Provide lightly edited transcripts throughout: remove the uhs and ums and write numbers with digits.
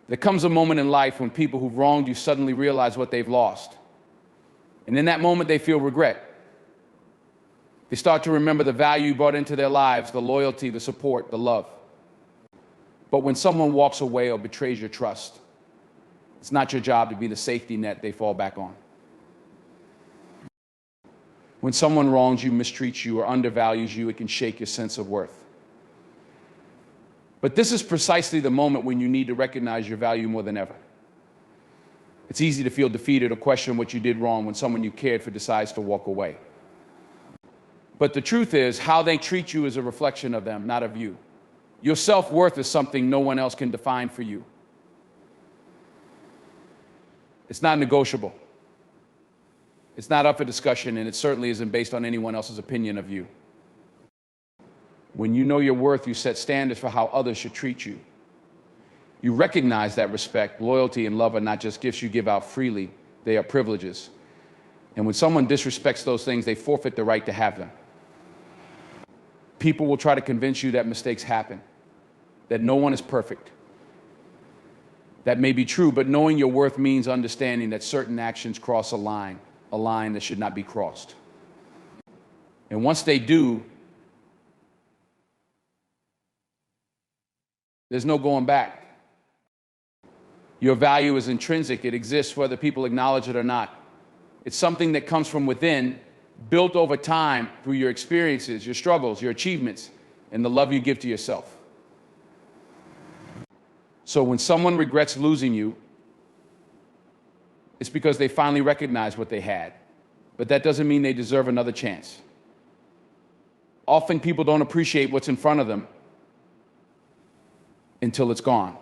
There comes a moment in life when people who've wronged you suddenly realize what they've lost. And in that moment, they feel regret. They start to remember the value you brought into their lives, the loyalty, the support, the love. But when someone walks away or betrays your trust, it's not your job to be the safety net they fall back on. When someone wrongs you, mistreats you, or undervalues you, it can shake your sense of worth. But this is precisely the moment when you need to recognize your value more than ever. It's easy to feel defeated or question what you did wrong when someone you cared for decides to walk away. But the truth is, how they treat you is a reflection of them, not of you. Your self-worth is something no one else can define for you. It's not negotiable. It's not up for discussion, and it certainly isn't based on anyone else's opinion of you. When you know your worth, you set standards for how others should treat you. You recognize that respect, loyalty, and love are not just gifts you give out freely, they are privileges. And when someone disrespects those things, they forfeit the right to have them. People will try to convince you that mistakes happen, that no one is perfect. That may be true, but knowing your worth means understanding that certain actions cross a line that should not be crossed. And once they do, there's no going back. Your value is intrinsic. It exists whether people acknowledge it or not. It's something that comes from within, built over time through your experiences, your struggles, your achievements, and the love you give to yourself. So when someone regrets losing you, it's because they finally recognize what they had. But that doesn't mean they deserve another chance. Often people don't appreciate what's in front of them until it's gone.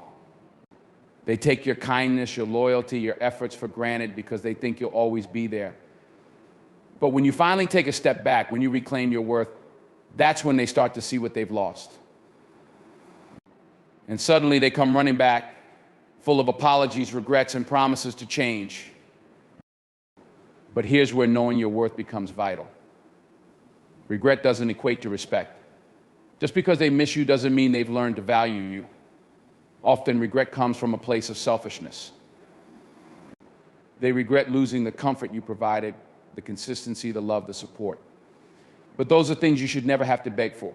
They take your kindness, your loyalty, your efforts for granted because they think you'll always be there. But when you finally take a step back, when you reclaim your worth, that's when they start to see what they've lost. And suddenly they come running back, full of apologies, regrets, and promises to change. But here's where knowing your worth becomes vital. Regret doesn't equate to respect. Just because they miss you doesn't mean they've learned to value you. Often regret comes from a place of selfishness. They regret losing the comfort you provided, the consistency, the love, the support. But those are things you should never have to beg for.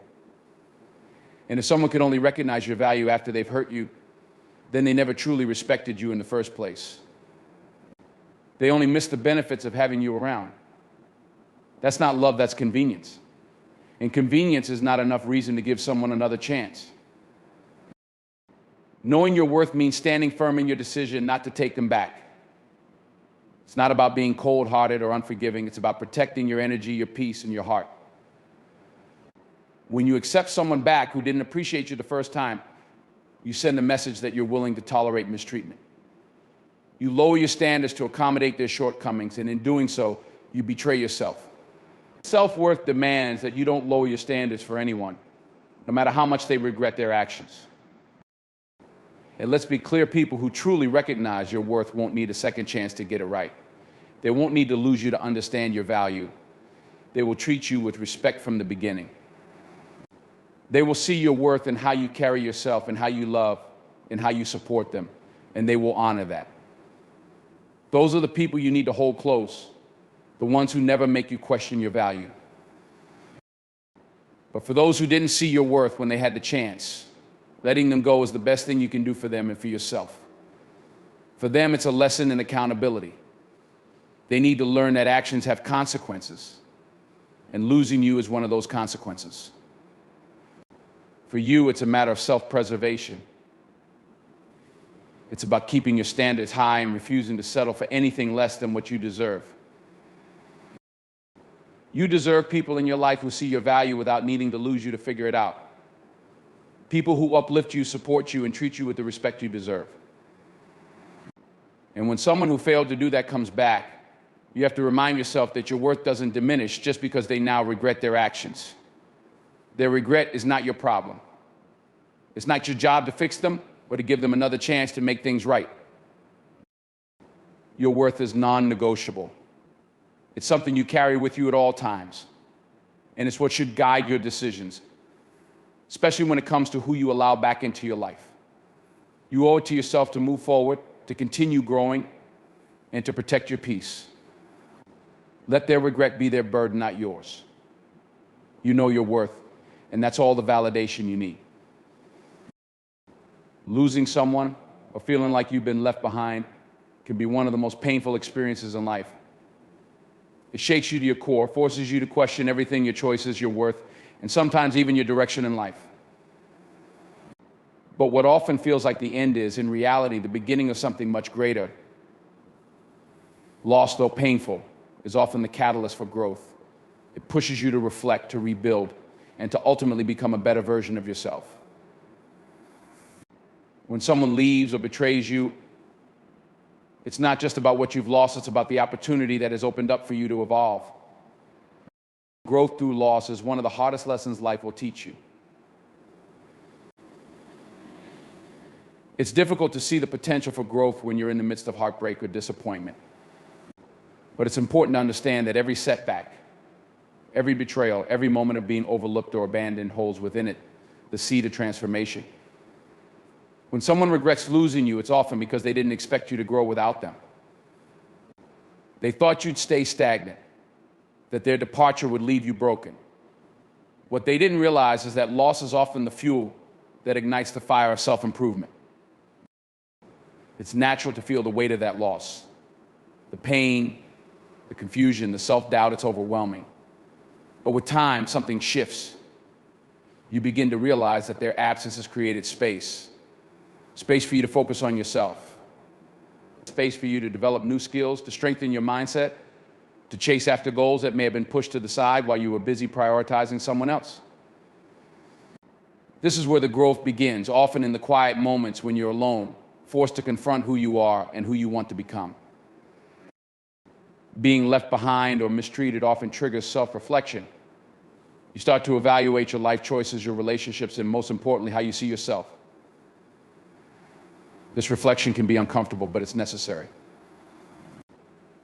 And if someone can only recognize your value after they've hurt you, then they never truly respected you in the first place. They only miss the benefits of having you around. That's not love, that's convenience. And convenience is not enough reason to give someone another chance. Knowing your worth means standing firm in your decision not to take them back. It's not about being cold-hearted or unforgiving. It's about protecting your energy, your peace, and your heart. When you accept someone back who didn't appreciate you the first time, you send a message that you're willing to tolerate mistreatment. You lower your standards to accommodate their shortcomings, and in doing so, you betray yourself. Self-worth demands that you don't lower your standards for anyone, no matter how much they regret their actions. And let's be clear, people who truly recognize your worth won't need a second chance to get it right. They won't need to lose you to understand your value. They will treat you with respect from the beginning. They will see your worth in how you carry yourself and how you love and how you support them, and they will honor that. Those are the people you need to hold close, the ones who never make you question your value. But for those who didn't see your worth when they had the chance, letting them go is the best thing you can do for them and for yourself. For them, it's a lesson in accountability. They need to learn that actions have consequences, and losing you is one of those consequences. For you, it's a matter of self-preservation. It's about keeping your standards high and refusing to settle for anything less than what you deserve. You deserve people in your life who see your value without needing to lose you to figure it out. People who uplift you, support you, and treat you with the respect you deserve. And when someone who failed to do that comes back, you have to remind yourself that your worth doesn't diminish just because they now regret their actions. Their regret is not your problem. It's not your job to fix them or to give them another chance to make things right. Your worth is non-negotiable. It's something you carry with you at all times. And it's what should guide your decisions, especially when it comes to who you allow back into your life. You owe it to yourself to move forward, to continue growing, and to protect your peace. Let their regret be their burden, not yours. You know your worth, and that's all the validation you need. Losing someone or feeling like you've been left behind can be one of the most painful experiences in life. It shakes you to your core, forces you to question everything, your choices, your worth, and sometimes even your direction in life. But what often feels like the end is, in reality, the beginning of something much greater. Loss, though painful, is often the catalyst for growth. It pushes you to reflect, to rebuild, and to ultimately become a better version of yourself. When someone leaves or betrays you, it's not just about what you've lost, it's about the opportunity that has opened up for you to evolve. Growth through loss is one of the hardest lessons life will teach you. It's difficult to see the potential for growth when you're in the midst of heartbreak or disappointment. But it's important to understand that every setback, every betrayal, every moment of being overlooked or abandoned holds within it the seed of transformation. When someone regrets losing you, it's often because they didn't expect you to grow without them. They thought you'd stay stagnant, that their departure would leave you broken. What they didn't realize is that loss is often the fuel that ignites the fire of self-improvement. It's natural to feel the weight of that loss. The pain, the confusion, the self-doubt, it's overwhelming. But with time, something shifts. You begin to realize that their absence has created space. Space for you to focus on yourself. Space for you to develop new skills, to strengthen your mindset, to chase after goals that may have been pushed to the side while you were busy prioritizing someone else. This is where the growth begins, often in the quiet moments when you're alone, forced to confront who you are and who you want to become. Being left behind or mistreated often triggers self-reflection. You start to evaluate your life choices, your relationships, and most importantly, how you see yourself. This reflection can be uncomfortable, but it's necessary.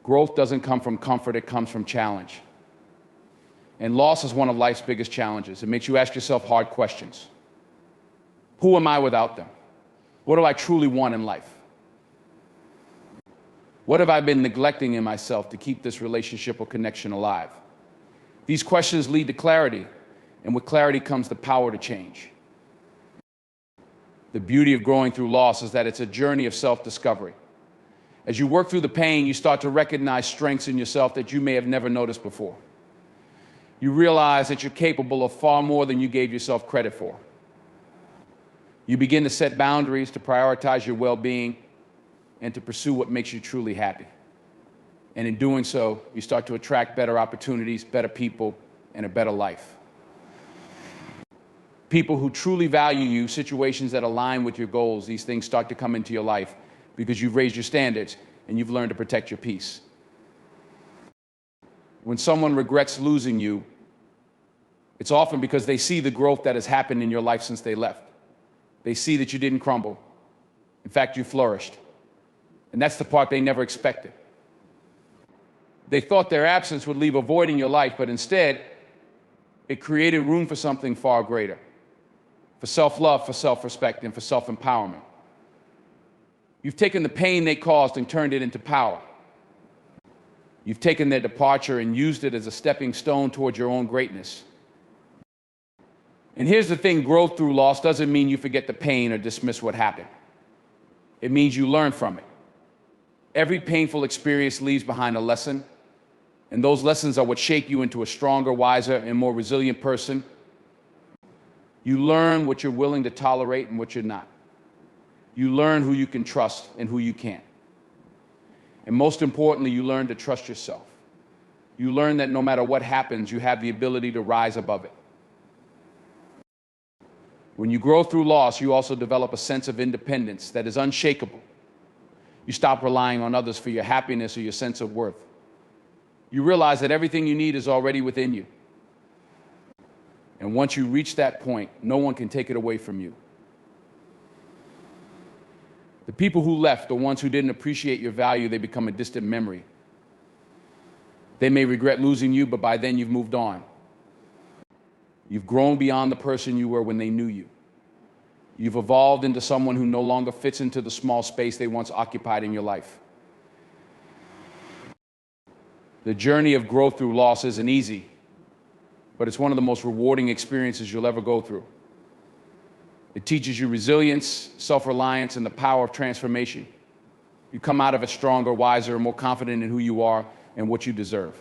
Growth doesn't come from comfort, it comes from challenge. And loss is one of life's biggest challenges. It makes you ask yourself hard questions. Who am I without them? What do I truly want in life? What have I been neglecting in myself to keep this relationship or connection alive? These questions lead to clarity, and with clarity comes the power to change. The beauty of growing through loss is that it's a journey of self-discovery. As you work through the pain, you start to recognize strengths in yourself that you may have never noticed before. You realize that you're capable of far more than you gave yourself credit for. You begin to set boundaries, to prioritize your well-being, and to pursue what makes you truly happy. And in doing so, you start to attract better opportunities, better people, and a better life. People who truly value you, situations that align with your goals, these things start to come into your life because you've raised your standards and you've learned to protect your peace. When someone regrets losing you, it's often because they see the growth that has happened in your life since they left. They see that you didn't crumble. In fact, you flourished. And that's the part they never expected. They thought their absence would leave a void in your life, but instead, it created room for something far greater. For self-love, for self-respect, and for self-empowerment. You've taken the pain they caused and turned it into power. You've taken their departure and used it as a stepping stone towards your own greatness. And here's the thing, growth through loss doesn't mean you forget the pain or dismiss what happened. It means you learn from it. Every painful experience leaves behind a lesson, and those lessons are what shape you into a stronger, wiser, and more resilient person. You learn what you're willing to tolerate and what you're not. You learn who you can trust and who you can't. And most importantly, you learn to trust yourself. You learn that no matter what happens, you have the ability to rise above it. When you grow through loss, you also develop a sense of independence that is unshakable. You stop relying on others for your happiness or your sense of worth. You realize that everything you need is already within you. And once you reach that point, no one can take it away from you. The people who left, the ones who didn't appreciate your value, they become a distant memory. They may regret losing you, but by then you've moved on. You've grown beyond the person you were when they knew you. You've evolved into someone who no longer fits into the small space they once occupied in your life. The journey of growth through loss isn't easy, but it's one of the most rewarding experiences you'll ever go through. It teaches you resilience, self-reliance, and the power of transformation. You come out of it stronger, wiser, and more confident in who you are and what you deserve.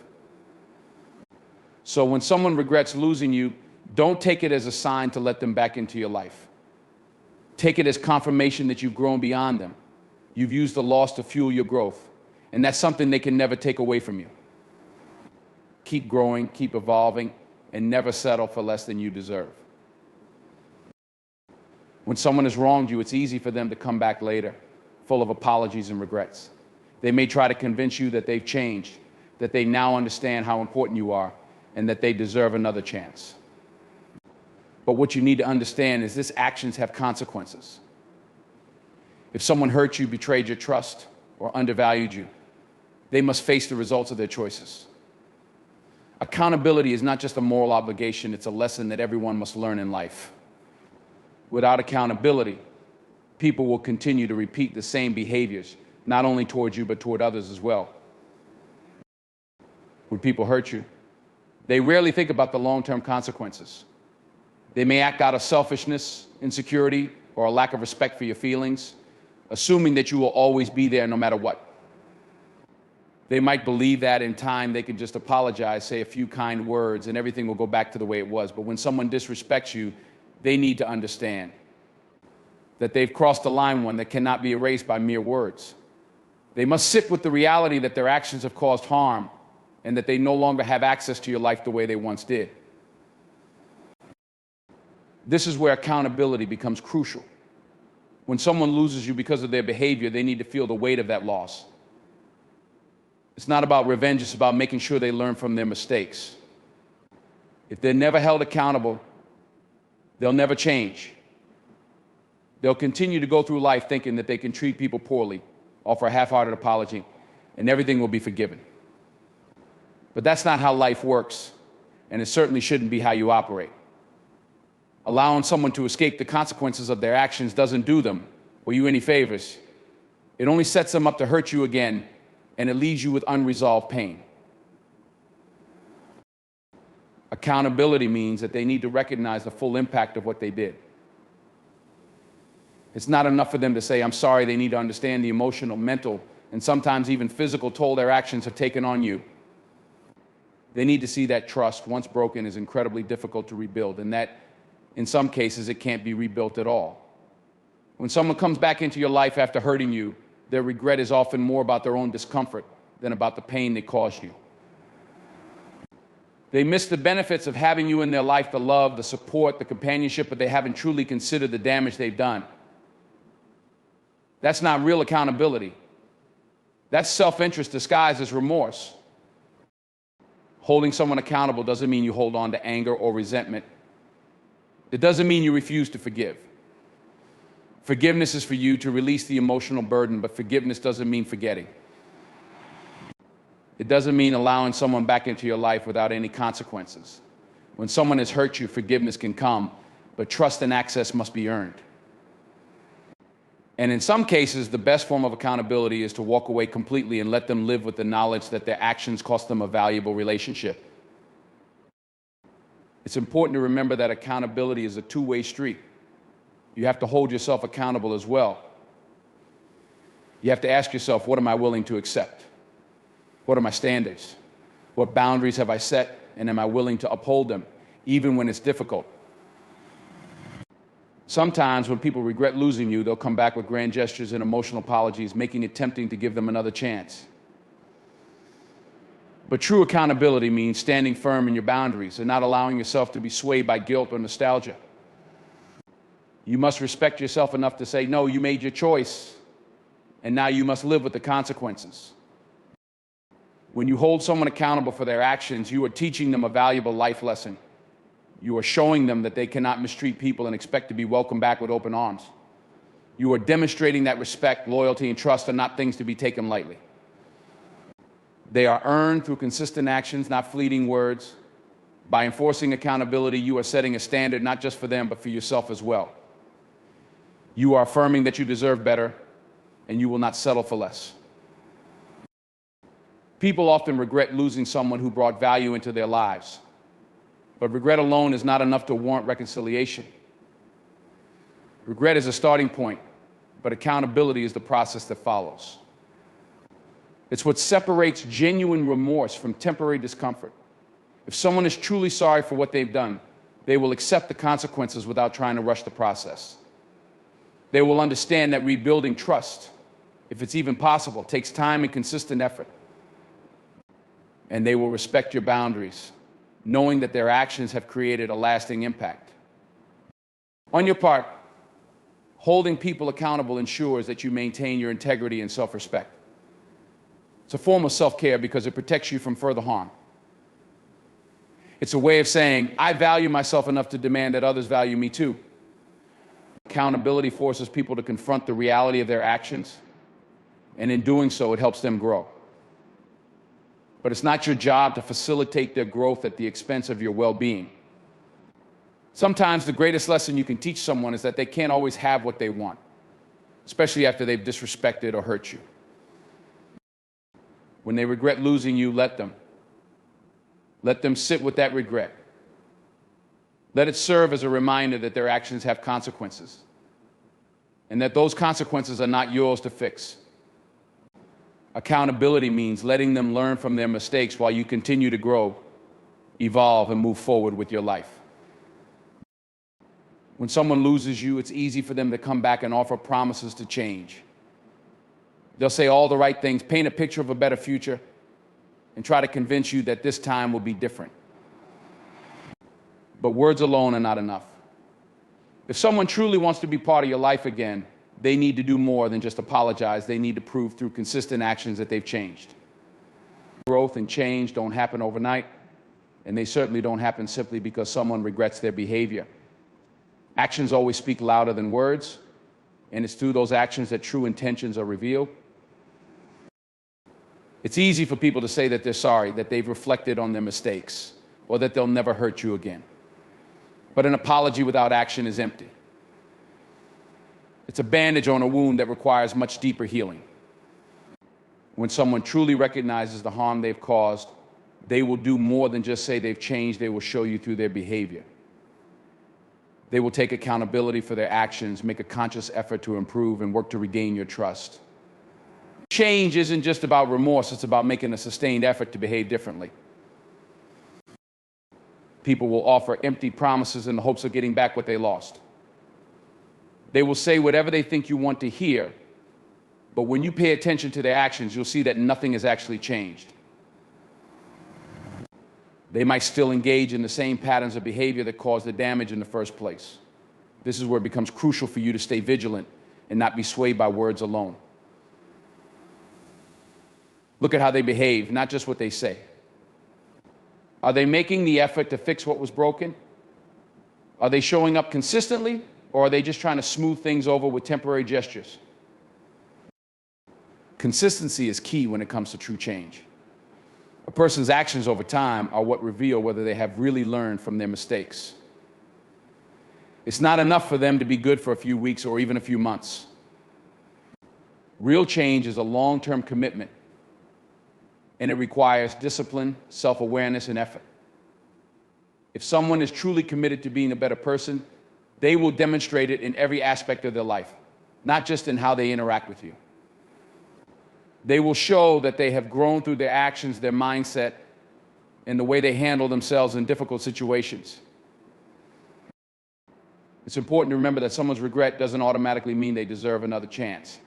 So when someone regrets losing you, don't take it as a sign to let them back into your life. Take it as confirmation that you've grown beyond them. You've used the loss to fuel your growth, and that's something they can never take away from you. Keep growing, keep evolving, and never settle for less than you deserve. When someone has wronged you, it's easy for them to come back later, full of apologies and regrets. They may try to convince you that they've changed, that they now understand how important you are, and that they deserve another chance. But what you need to understand is these actions have consequences. If someone hurt you, betrayed your trust, or undervalued you, they must face the results of their choices. Accountability is not just a moral obligation, it's a lesson that everyone must learn in life. Without accountability, people will continue to repeat the same behaviors, not only towards you, but toward others as well. When people hurt you, they rarely think about the long-term consequences. They may act out of selfishness, insecurity, or a lack of respect for your feelings, assuming that you will always be there no matter what. They might believe that in time they can just apologize, say a few kind words, and everything will go back to the way it was. But when someone disrespects you, they need to understand that they've crossed a line, one that cannot be erased by mere words. They must sit with the reality that their actions have caused harm and that they no longer have access to your life the way they once did. This is where accountability becomes crucial. When someone loses you because of their behavior, they need to feel the weight of that loss. It's not about revenge, it's about making sure they learn from their mistakes. If they're never held accountable, they'll never change. They'll continue to go through life thinking that they can treat people poorly, offer a half-hearted apology, and everything will be forgiven. But that's not how life works, and it certainly shouldn't be how you operate. Allowing someone to escape the consequences of their actions doesn't do them or you any favors. It only sets them up to hurt you again, and it leaves you with unresolved pain. Accountability means that they need to recognize the full impact of what they did. It's not enough for them to say, I'm sorry. They need to understand the emotional, mental, and sometimes even physical toll their actions have taken on you. They need to see that trust, once broken, is incredibly difficult to rebuild, and that in some cases it can't be rebuilt at all. When someone comes back into your life after hurting you, their regret is often more about their own discomfort than about the pain they caused you. They miss the benefits of having you in their life, the love, the support, the companionship, but they haven't truly considered the damage they've done. That's not real accountability. That's self-interest disguised as remorse. Holding someone accountable doesn't mean you hold on to anger or resentment. It doesn't mean you refuse to forgive. Forgiveness is for you to release the emotional burden, but forgiveness doesn't mean forgetting. It doesn't mean allowing someone back into your life without any consequences. When someone has hurt you, forgiveness can come, but trust and access must be earned. And in some cases, the best form of accountability is to walk away completely and let them live with the knowledge that their actions cost them a valuable relationship. It's important to remember that accountability is a two-way street. You have to hold yourself accountable as well. You have to ask yourself, what am I willing to accept? What are my standards? What boundaries have I set, and am I willing to uphold them, even when it's difficult? Sometimes when people regret losing you, they'll come back with grand gestures and emotional apologies, making it tempting to give them another chance. But true accountability means standing firm in your boundaries and not allowing yourself to be swayed by guilt or nostalgia. You must respect yourself enough to say, no, you made your choice, and now you must live with the consequences. When you hold someone accountable for their actions, you are teaching them a valuable life lesson. You are showing them that they cannot mistreat people and expect to be welcomed back with open arms. You are demonstrating that respect, loyalty, and trust are not things to be taken lightly. They are earned through consistent actions, not fleeting words. By enforcing accountability, you are setting a standard not just for them, but for yourself as well. You are affirming that you deserve better, and you will not settle for less. People often regret losing someone who brought value into their lives, but regret alone is not enough to warrant reconciliation. Regret is a starting point, but accountability is the process that follows. It's what separates genuine remorse from temporary discomfort. If someone is truly sorry for what they've done, they will accept the consequences without trying to rush the process. They will understand that rebuilding trust, if it's even possible, takes time and consistent effort. And they will respect your boundaries, knowing that their actions have created a lasting impact. On your part, holding people accountable ensures that you maintain your integrity and self-respect. It's a form of self-care because it protects you from further harm. It's a way of saying, I value myself enough to demand that others value me too. Accountability forces people to confront the reality of their actions, and in doing so, it helps them grow. But it's not your job to facilitate their growth at the expense of your well-being. Sometimes the greatest lesson you can teach someone is that they can't always have what they want, especially after they've disrespected or hurt you. When they regret losing you, let them. Let them sit with that regret. Let it serve as a reminder that their actions have consequences, and that those consequences are not yours to fix. Accountability means letting them learn from their mistakes while you continue to grow, evolve, and move forward with your life. When someone loses you, it's easy for them to come back and offer promises to change. They'll say all the right things, paint a picture of a better future, and try to convince you that this time will be different. But words alone are not enough. If someone truly wants to be part of your life again, they need to do more than just apologize. They need to prove through consistent actions that they've changed. Growth and change don't happen overnight, and they certainly don't happen simply because someone regrets their behavior. Actions always speak louder than words, and it's through those actions that true intentions are revealed. It's easy for people to say that they're sorry, that they've reflected on their mistakes, or that they'll never hurt you again. But an apology without action is empty. It's a bandage on a wound that requires much deeper healing. When someone truly recognizes the harm they've caused, they will do more than just say they've changed. They will show you through their behavior. They will take accountability for their actions, make a conscious effort to improve, and work to regain your trust. Change isn't just about remorse, it's about making a sustained effort to behave differently. People will offer empty promises in the hopes of getting back what they lost. They will say whatever they think you want to hear, but when you pay attention to their actions, you'll see that nothing has actually changed. They might still engage in the same patterns of behavior that caused the damage in the first place. This is where it becomes crucial for you to stay vigilant and not be swayed by words alone. Look at how they behave, not just what they say. Are they making the effort to fix what was broken? Are they showing up consistently, or are they just trying to smooth things over with temporary gestures? Consistency is key when it comes to true change. A person's actions over time are what reveal whether they have really learned from their mistakes. It's not enough for them to be good for a few weeks or even a few months. Real change is a long-term commitment, and it requires discipline, self-awareness, and effort. If someone is truly committed to being a better person, they will demonstrate it in every aspect of their life, not just in how they interact with you. They will show that they have grown through their actions, their mindset, and the way they handle themselves in difficult situations. It's important to remember that someone's regret doesn't automatically mean they deserve another chance.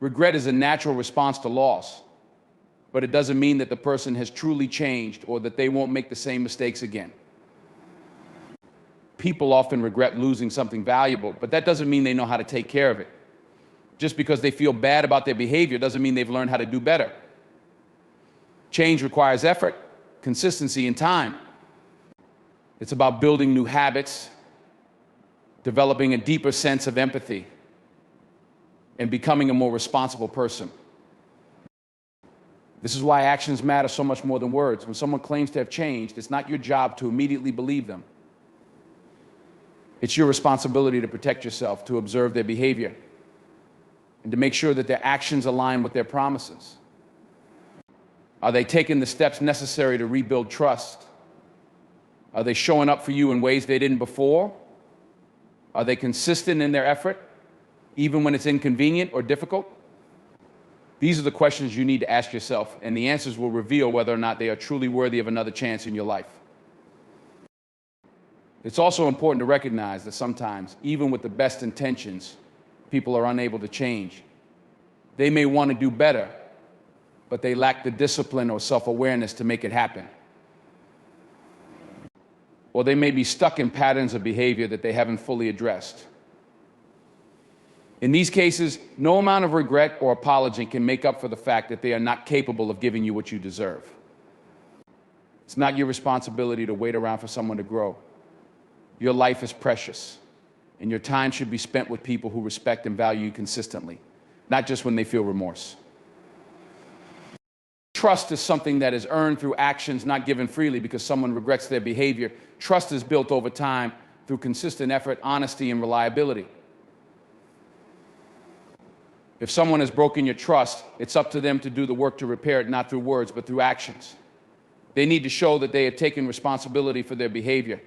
Regret is a natural response to loss, but it doesn't mean that the person has truly changed or that they won't make the same mistakes again. People often regret losing something valuable, but that doesn't mean they know how to take care of it. Just because they feel bad about their behavior doesn't mean they've learned how to do better. Change requires effort, consistency, and time. It's about building new habits, developing a deeper sense of empathy, and becoming a more responsible person. This is why actions matter so much more than words. When someone claims to have changed, it's not your job to immediately believe them. It's your responsibility to protect yourself, to observe their behavior, and to make sure that their actions align with their promises. Are they taking the steps necessary to rebuild trust? Are they showing up for you in ways they didn't before? Are they consistent in their effort, even when it's inconvenient or difficult? These are the questions you need to ask yourself, and the answers will reveal whether or not they are truly worthy of another chance in your life. It's also important to recognize that sometimes, even with the best intentions, people are unable to change. They may want to do better, but they lack the discipline or self-awareness to make it happen. Or they may be stuck in patterns of behavior that they haven't fully addressed. In these cases, no amount of regret or apology can make up for the fact that they are not capable of giving you what you deserve. It's not your responsibility to wait around for someone to grow. Your life is precious, and your time should be spent with people who respect and value you consistently, not just when they feel remorse. Trust is something that is earned through actions not given freely because someone regrets their behavior. Trust is built over time through consistent effort, honesty, and reliability. If someone has broken your trust, it's up to them to do the work to repair it, not through words, but through actions. They need to show that they have taken responsibility for their behavior,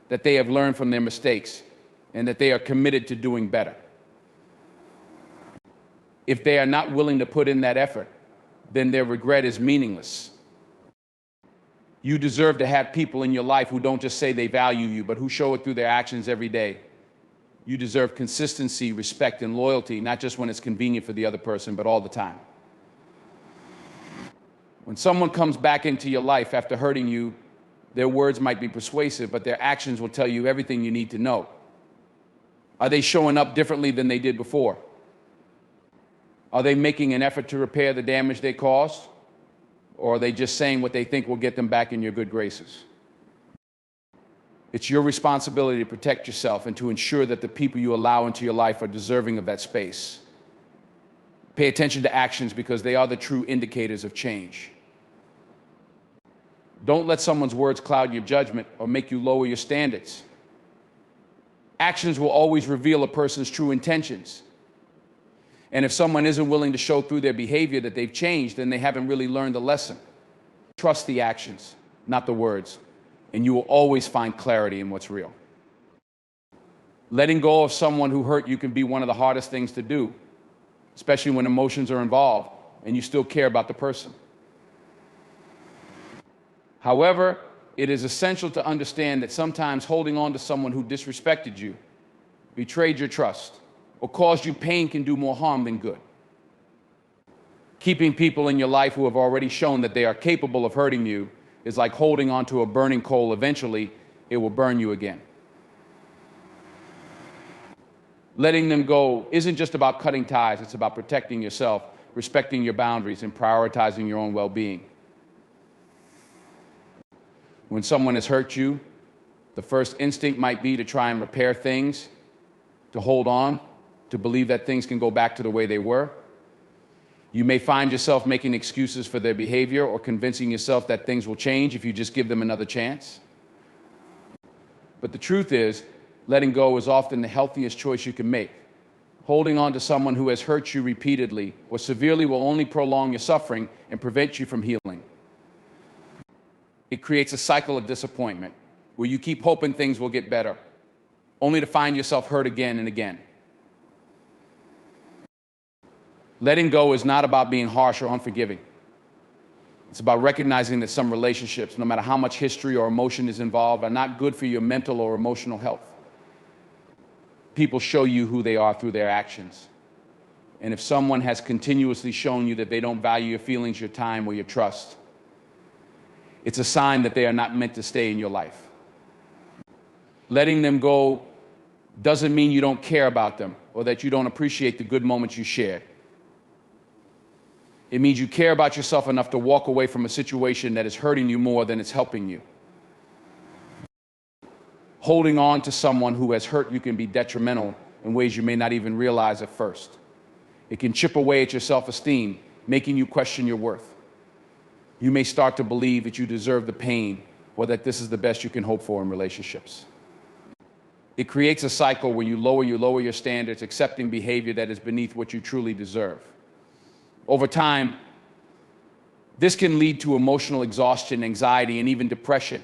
that they have learned from their mistakes, and that they are committed to doing better. If they are not willing to put in that effort, then their regret is meaningless. You deserve to have people in your life who don't just say they value you, but who show it through their actions every day. You deserve consistency, respect, and loyalty, not just when it's convenient for the other person, but all the time. When someone comes back into your life after hurting you, their words might be persuasive, but their actions will tell you everything you need to know. Are they showing up differently than they did before? Are they making an effort to repair the damage they caused? Or are they just saying what they think will get them back in your good graces? It's your responsibility to protect yourself and to ensure that the people you allow into your life are deserving of that space. Pay attention to actions because they are the true indicators of change. Don't let someone's words cloud your judgment or make you lower your standards. Actions will always reveal a person's true intentions. And if someone isn't willing to show through their behavior that they've changed, then they haven't really learned the lesson. Trust the actions, not the words, and you will always find clarity in what's real. Letting go of someone who hurt you can be one of the hardest things to do, especially when emotions are involved and you still care about the person. However, it is essential to understand that sometimes holding on to someone who disrespected you, betrayed your trust, or caused you pain can do more harm than good. Keeping people in your life who have already shown that they are capable of hurting you is like holding on to a burning coal. Eventually, it will burn you again. Letting them go isn't just about cutting ties, it's about protecting yourself, respecting your boundaries, and prioritizing your own well-being. When someone has hurt you, the first instinct might be to try and repair things, to hold on, to believe that things can go back to the way they were. You may find yourself making excuses for their behavior or convincing yourself that things will change if you just give them another chance. But the truth is, letting go is often the healthiest choice you can make. Holding on to someone who has hurt you repeatedly or severely will only prolong your suffering and prevent you from healing. It creates a cycle of disappointment where you keep hoping things will get better, only to find yourself hurt again and again. Letting go is not about being harsh or unforgiving. It's about recognizing that some relationships, no matter how much history or emotion is involved, are not good for your mental or emotional health. People show you who they are through their actions. And if someone has continuously shown you that they don't value your feelings, your time, or your trust, it's a sign that they are not meant to stay in your life. Letting them go doesn't mean you don't care about them or that you don't appreciate the good moments you shared. It means you care about yourself enough to walk away from a situation that is hurting you more than it's helping you. Holding on to someone who has hurt you can be detrimental in ways you may not even realize at first. It can chip away at your self-esteem, making you question your worth. You may start to believe that you deserve the pain or that this is the best you can hope for in relationships. It creates a cycle where you lower your standards, accepting behavior that is beneath what you truly deserve. Over time, this can lead to emotional exhaustion, anxiety, and even depression.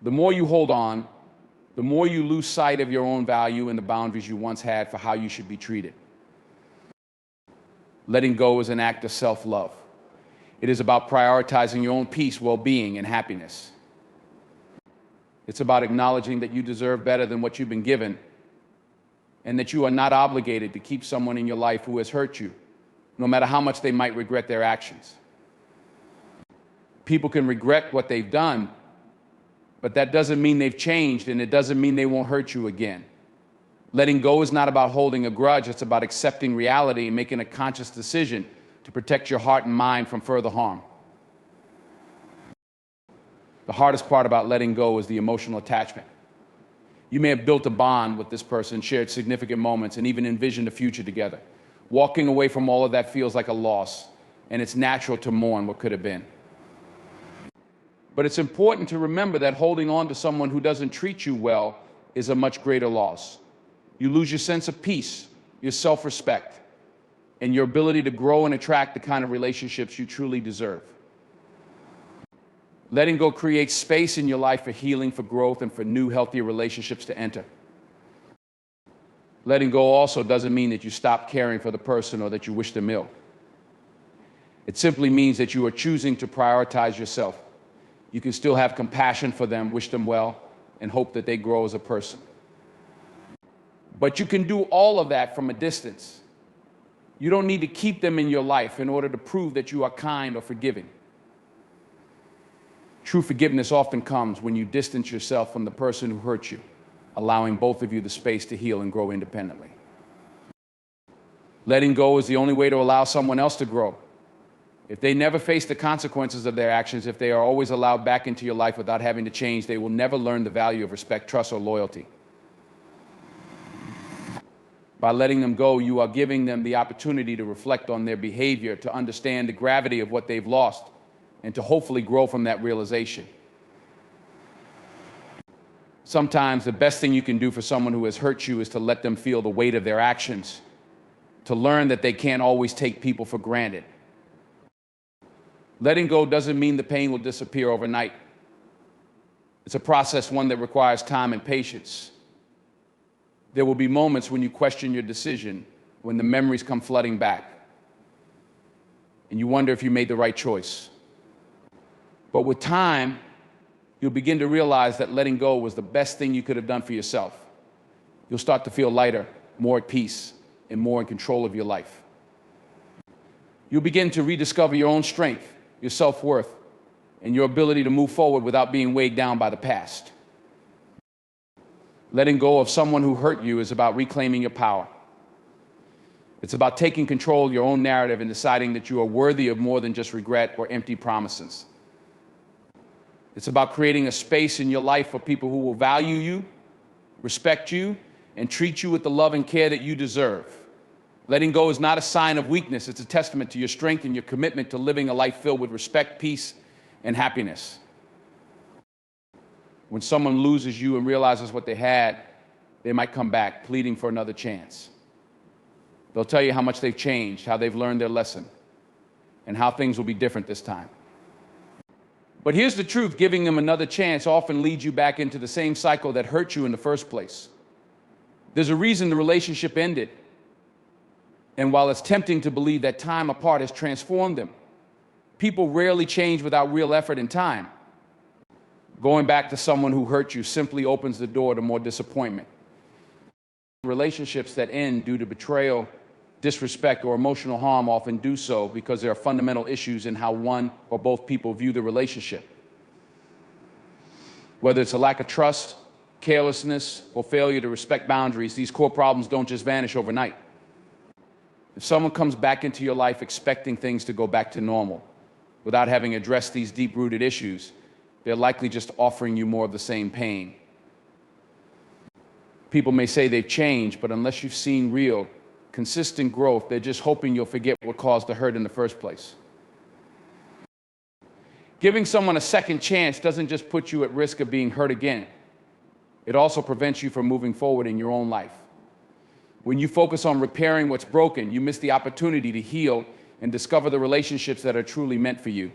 The more you hold on, the more you lose sight of your own value and the boundaries you once had for how you should be treated. Letting go is an act of self-love. It is about prioritizing your own peace, well-being, and happiness. It's about acknowledging that you deserve better than what you've been given, and that you are not obligated to keep someone in your life who has hurt you, no matter how much they might regret their actions. People can regret what they've done, but that doesn't mean they've changed, and it doesn't mean they won't hurt you again. Letting go is not about holding a grudge. It's about accepting reality and making a conscious decision to protect your heart and mind from further harm. The hardest part about letting go is the emotional attachment. You may have built a bond with this person, shared significant moments, and even envisioned a future together. Walking away from all of that feels like a loss, and it's natural to mourn what could have been. But it's important to remember that holding on to someone who doesn't treat you well is a much greater loss. You lose your sense of peace, your self-respect, and your ability to grow and attract the kind of relationships you truly deserve. Letting go creates space in your life for healing, for growth, and for new, healthier relationships to enter. Letting go also doesn't mean that you stop caring for the person or that you wish them ill. It simply means that you are choosing to prioritize yourself. You can still have compassion for them, wish them well, and hope that they grow as a person. But you can do all of that from a distance. You don't need to keep them in your life in order to prove that you are kind or forgiving. True forgiveness often comes when you distance yourself from the person who hurt you, allowing both of you the space to heal and grow independently. Letting go is the only way to allow someone else to grow. If they never face the consequences of their actions, if they are always allowed back into your life without having to change, they will never learn the value of respect, trust, or loyalty. By letting them go, you are giving them the opportunity to reflect on their behavior, to understand the gravity of what they've lost, and to hopefully grow from that realization. Sometimes the best thing you can do for someone who has hurt you is to let them feel the weight of their actions, to learn that they can't always take people for granted. Letting go doesn't mean the pain will disappear overnight. It's a process, one that requires time and patience. There will be moments when you question your decision, when the memories come flooding back, and you wonder if you made the right choice. But with time, you'll begin to realize that letting go was the best thing you could have done for yourself. You'll start to feel lighter, more at peace, and more in control of your life. You'll begin to rediscover your own strength, your self-worth, and your ability to move forward without being weighed down by the past. Letting go of someone who hurt you is about reclaiming your power. It's about taking control of your own narrative and deciding that you are worthy of more than just regret or empty promises. It's about creating a space in your life for people who will value you, respect you, and treat you with the love and care that you deserve. Letting go is not a sign of weakness. It's a testament to your strength and your commitment to living a life filled with respect, peace, and happiness. When someone loses you and realizes what they had, they might come back pleading for another chance. They'll tell you how much they've changed, how they've learned their lesson, and how things will be different this time. But here's the truth, giving them another chance often leads you back into the same cycle that hurt you in the first place. There's a reason the relationship ended. And while it's tempting to believe that time apart has transformed them, people rarely change without real effort and time. Going back to someone who hurt you simply opens the door to more disappointment. Relationships that end due to betrayal, disrespect, or emotional harm often do so because there are fundamental issues in how one or both people view the relationship. Whether it's a lack of trust, carelessness, or failure to respect boundaries, these core problems don't just vanish overnight. If someone comes back into your life expecting things to go back to normal, without having addressed these deep-rooted issues, they're likely just offering you more of the same pain. People may say they've changed, but unless you've seen real, consistent growth, they're just hoping you'll forget what caused the hurt in the first place. Giving someone a second chance doesn't just put you at risk of being hurt again. It also prevents you from moving forward in your own life. When you focus on repairing what's broken, you miss the opportunity to heal and discover the relationships that are truly meant for you.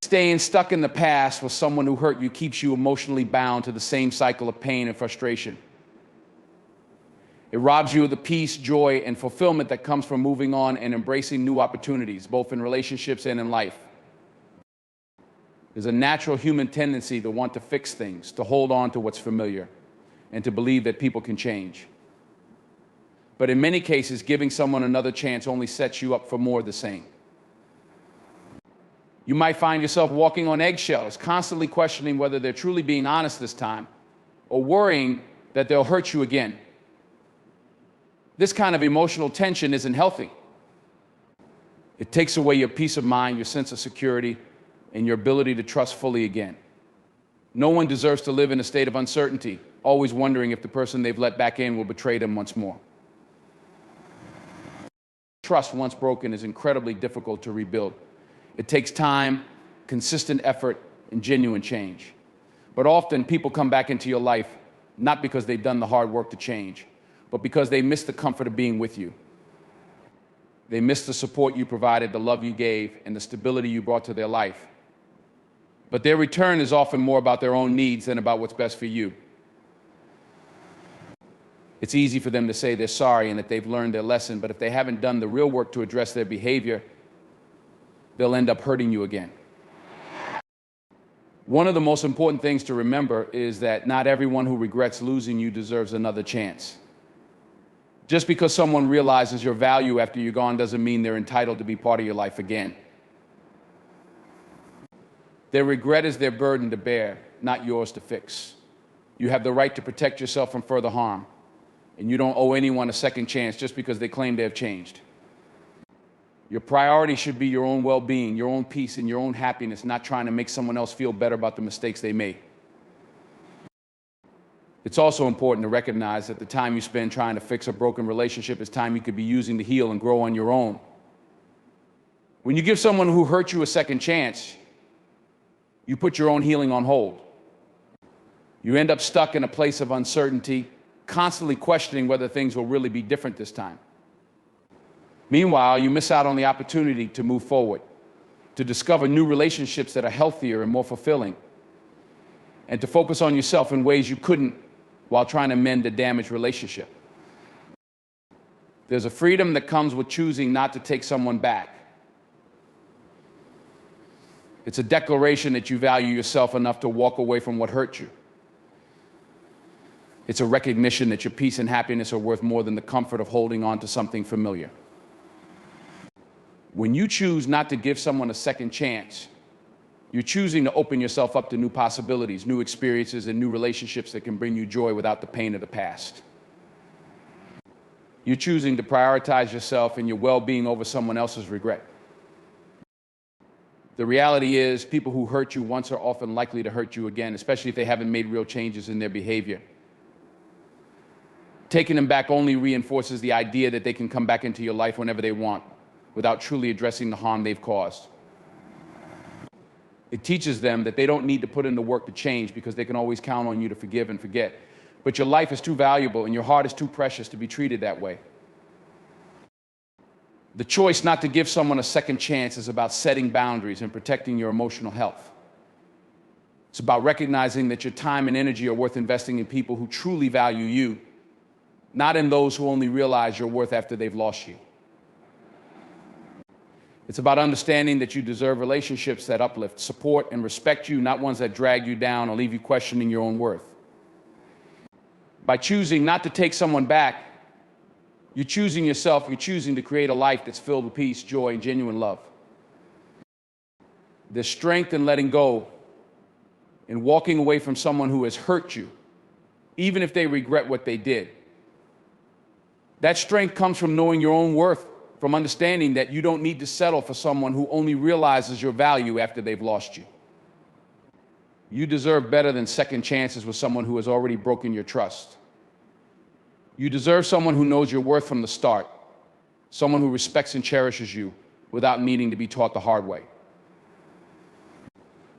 Staying stuck in the past with someone who hurt you keeps you emotionally bound to the same cycle of pain and frustration. It robs you of the peace, joy, and fulfillment that comes from moving on and embracing new opportunities, both in relationships and in life. There's a natural human tendency to want to fix things, to hold on to what's familiar, and to believe that people can change. But in many cases, giving someone another chance only sets you up for more of the same. You might find yourself walking on eggshells, constantly questioning whether they're truly being honest this time, or worrying that they'll hurt you again. This kind of emotional tension isn't healthy. It takes away your peace of mind, your sense of security, and your ability to trust fully again. No one deserves to live in a state of uncertainty, always wondering if the person they've let back in will betray them once more. Trust, once broken, is incredibly difficult to rebuild. It takes time, consistent effort, and genuine change. But often people come back into your life not because they've done the hard work to change, but because they miss the comfort of being with you. They miss the support you provided, the love you gave, and the stability you brought to their life. But their return is often more about their own needs than about what's best for you. It's easy for them to say they're sorry and that they've learned their lesson, but if they haven't done the real work to address their behavior, they'll end up hurting you again. One of the most important things to remember is that not everyone who regrets losing you deserves another chance. Just because someone realizes your value after you're gone doesn't mean they're entitled to be part of your life again. Their regret is their burden to bear, not yours to fix. You have the right to protect yourself from further harm, and you don't owe anyone a second chance just because they claim they have changed. Your priority should be your own well-being, your own peace, and your own happiness, not trying to make someone else feel better about the mistakes they made. It's also important to recognize that the time you spend trying to fix a broken relationship is time you could be using to heal and grow on your own. When you give someone who hurt you a second chance, you put your own healing on hold. You end up stuck in a place of uncertainty, constantly questioning whether things will really be different this time. Meanwhile, you miss out on the opportunity to move forward, to discover new relationships that are healthier and more fulfilling, and to focus on yourself in ways you couldn't while trying to mend a damaged relationship. There's a freedom that comes with choosing not to take someone back. It's a declaration that you value yourself enough to walk away from what hurt you. It's a recognition that your peace and happiness are worth more than the comfort of holding on to something familiar. When you choose not to give someone a second chance, you're choosing to open yourself up to new possibilities, new experiences, and new relationships that can bring you joy without the pain of the past. You're choosing to prioritize yourself and your well-being over someone else's regret. The reality is, people who hurt you once are often likely to hurt you again, especially if they haven't made real changes in their behavior. Taking them back only reinforces the idea that they can come back into your life whenever they want, without truly addressing the harm they've caused. It teaches them that they don't need to put in the work to change because they can always count on you to forgive and forget. But your life is too valuable and your heart is too precious to be treated that way. The choice not to give someone a second chance is about setting boundaries and protecting your emotional health. It's about recognizing that your time and energy are worth investing in people who truly value you, not in those who only realize your worth after they've lost you. It's about understanding that you deserve relationships that uplift, support, and respect you, not ones that drag you down or leave you questioning your own worth. By choosing not to take someone back, you're choosing yourself, you're choosing to create a life that's filled with peace, joy, and genuine love. There's strength in letting go and walking away from someone who has hurt you, even if they regret what they did. That strength comes from knowing your own worth, from understanding that you don't need to settle for someone who only realizes your value after they've lost you. You deserve better than second chances with someone who has already broken your trust. You deserve someone who knows your worth from the start, someone who respects and cherishes you without needing to be taught the hard way.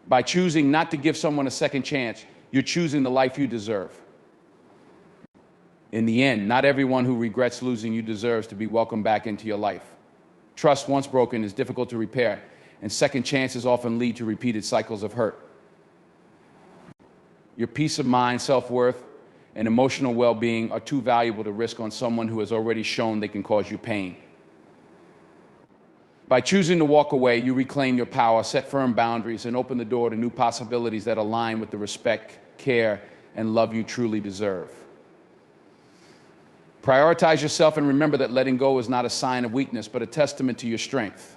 By choosing not to give someone a second chance, You're choosing the life you deserve. In the end, not everyone who regrets losing you deserves to be welcomed back into your life. Trust, once broken, is difficult to repair, and second chances often lead to repeated cycles of hurt. Your peace of mind, self-worth, and emotional well-being are too valuable to risk on someone who has already shown they can cause you pain. By choosing to walk away, you reclaim your power, set firm boundaries, and open the door to new possibilities that align with the respect, care, and love you truly deserve. Prioritize yourself and remember that letting go is not a sign of weakness, but a testament to your strength.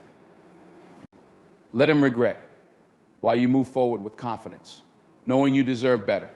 Let him regret while you move forward with confidence, knowing you deserve better.